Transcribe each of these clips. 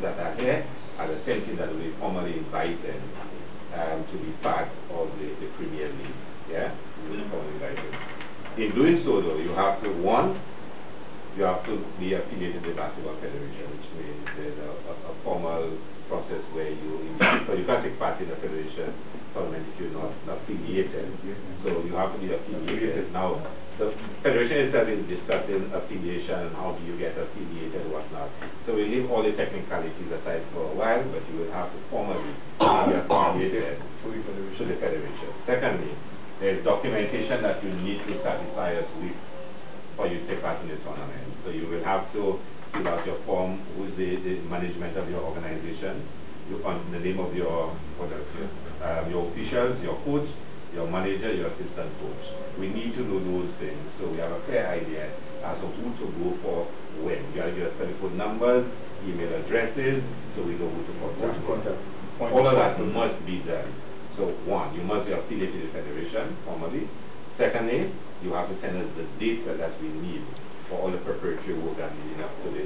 that are here are the 10 teams that will be formally invited to be part of the Premier League. Yeah, will be formally invited. In doing so, though, you have to you have to be affiliated with the Basketball Federation, which means there's a formal process where so you can't take part in the federation tournament if you're not affiliated. So you have to be affiliated. Now, the federation itself is discussing affiliation and how do you get affiliated and whatnot. So we leave all the technicalities aside for a while, but you will have to formally be affiliated to the federation. Secondly, there's documentation that you need to satisfy us with for you to take part in the tournament. So you will have to fill out your form with the management of your organization, the name of your officials, your coach, your manager, your assistant coach. We need to know those things so we have a clear idea as to who to go for when. You have your telephone numbers, email addresses, so we know who to contact. All of that must be done. So one, you must be affiliated to the federation formally. Secondly, you have to send us the data that we need for all the preparatory work that leading up to the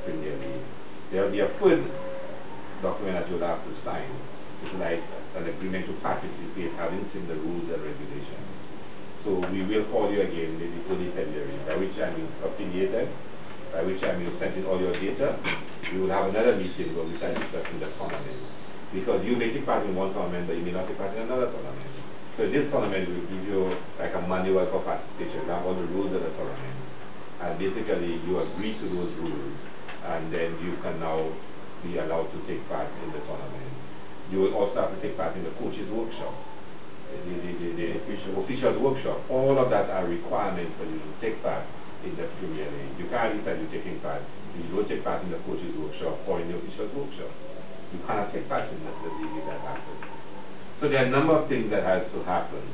Premier League. There will be a third document that you'll have to sign. It's like an agreement to participate, having seen the rules and regulations. So we will call you again maybe early February, by which time you're affiliated, by which time you've sent in all your data. We will have another meeting where we start discussing the tournament. Because you may take part in one tournament, but you may not take part in another tournament. So this tournament will give you like a manual for participation. You have all the rules of the tournament. And basically you agree to those rules, and then you can now be allowed to take part in the tournament. You will also have to take part in the coaches workshop, the officials workshop. All of that are requirements for you to take part in the Premier League. You can't decide you're taking part if you don't take part in the coaches workshop or in the officials workshop. You cannot take part in the league if that happens. So there are a number of things that has to happen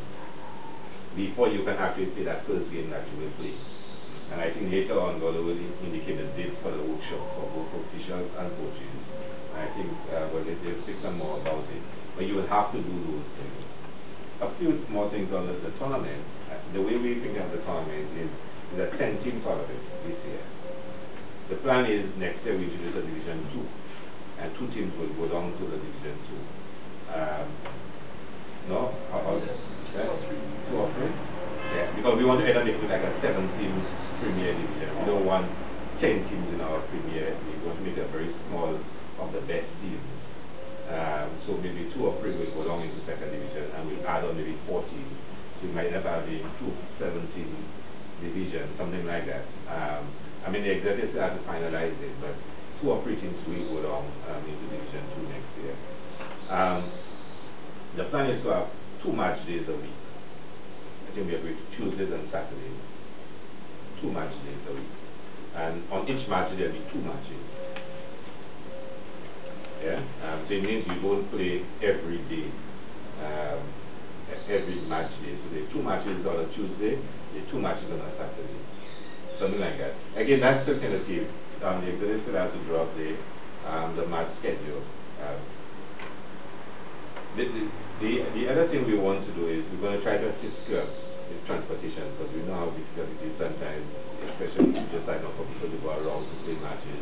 before you can actually play that first game that you will play. And I think later on God will indicate the dates for the workshop for both officials and coaches. And I think they'll speak some more about it. But you will have to do those things. A few more things on the tournament. The way we think of the tournament is a 10-team tournament this year. The plan is next year we introduce a Division 2. And 2 teams will go down to the Division 2. No? How about this? Yeah? 2 or 3? Yeah, because we want to end up making like a 7-team Premier Division. We don't want 10 teams in our Premier League. We want to make it very small of the best teams. So maybe 2 or 3 will go down into 2nd Division, and we'll add on maybe 4 teams. So we might end up having 2 17 divisions, something like that. I mean, the executives have to finalize it, but 2 or 3 teams will go down into Division 2 next year. The plan is to have 2 match days a week. I think we are going to Tuesdays and Saturdays. 2 match days a week. And on each match there will be 2 matches. Yeah? So it means you don't play every day, every match day. So there are 2 matches on a Tuesday, there are 2 matches on a Saturday. Something like that. Again, that's still tentative. The executive still has to draw up the match schedule. The other thing we want to do is we're going to try to assist clubs with transportation, because we know how difficult it is sometimes, especially if you just sign up for people to go around to play matches.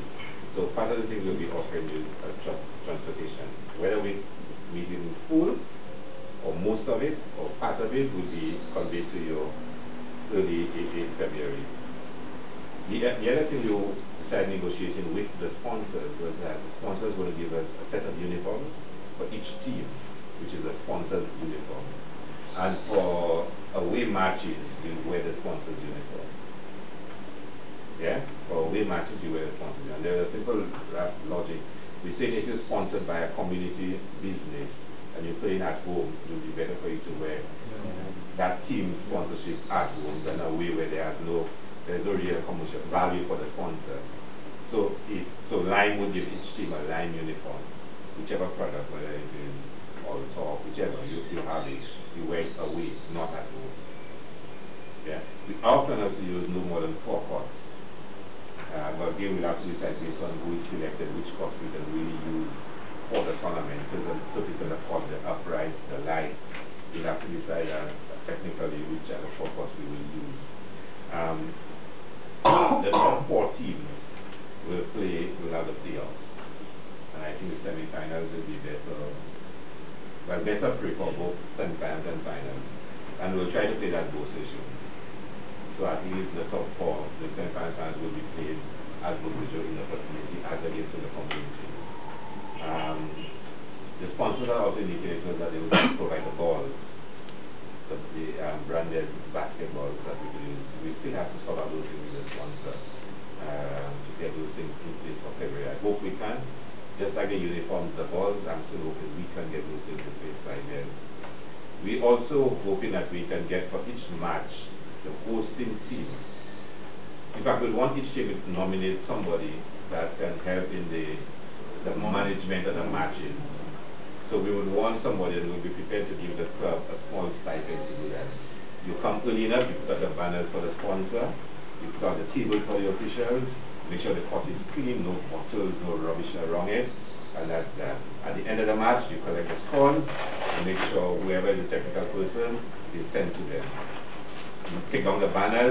So part of the thing we'll be offering you transportation. Whether we meet in full, or most of it, or part of it will be conveyed to you early in February. The other thing we started negotiating with the sponsors was that the sponsors will give us a set of uniforms for each team, which is a sponsored uniform. And for away matches, you wear the sponsored uniform. Yeah? For away matches, you wear the sponsored uniform. And there's a simple logic. We say if you're sponsored by a community business and you're playing at home, it would be better for you to wear that team sponsorship at home than away where there's no real commercial value for the sponsor. So Lime would give each team a Lime uniform, whichever product, whether it is or top, whichever you have it, you wear it away, not at home. Yeah. Our plan is to use no more than 4 courts. But again, we'll have to decide based on who is selected, which course we can really use for the tournament. So people can afford the upright, the light. We'll have to decide technically which are the 4 courts we will use. The top 4 teams will have the playoffs. And I think the semi-finals will be better free for both semi-finals and finals. And we'll try to play that both sessions. So at least the top four, the semi-finals will be played at both in the facility as against in the community. The sponsors are also indicating that they will provide the balls, the branded basketballs that we will use. We still have to sort out those things with the sponsor to get those things in place for February. I hope we can. Just like the uniforms, the balls, I'm still hoping we can get those things in place by then. We also hoping that we can get for each match the hosting team. In fact, we want each team to nominate somebody that can help in the management of the matches. So we would want somebody that would be prepared to give the club a small stipend to do that. You come early enough, you put out the banners for the sponsor, you put out the table for the officials, make sure the court is clean, no bottles, no rubbish around it, and that's that. At the end of the match, you collect the scores, and make sure whoever is the technical person is sent to them. You take down the banners.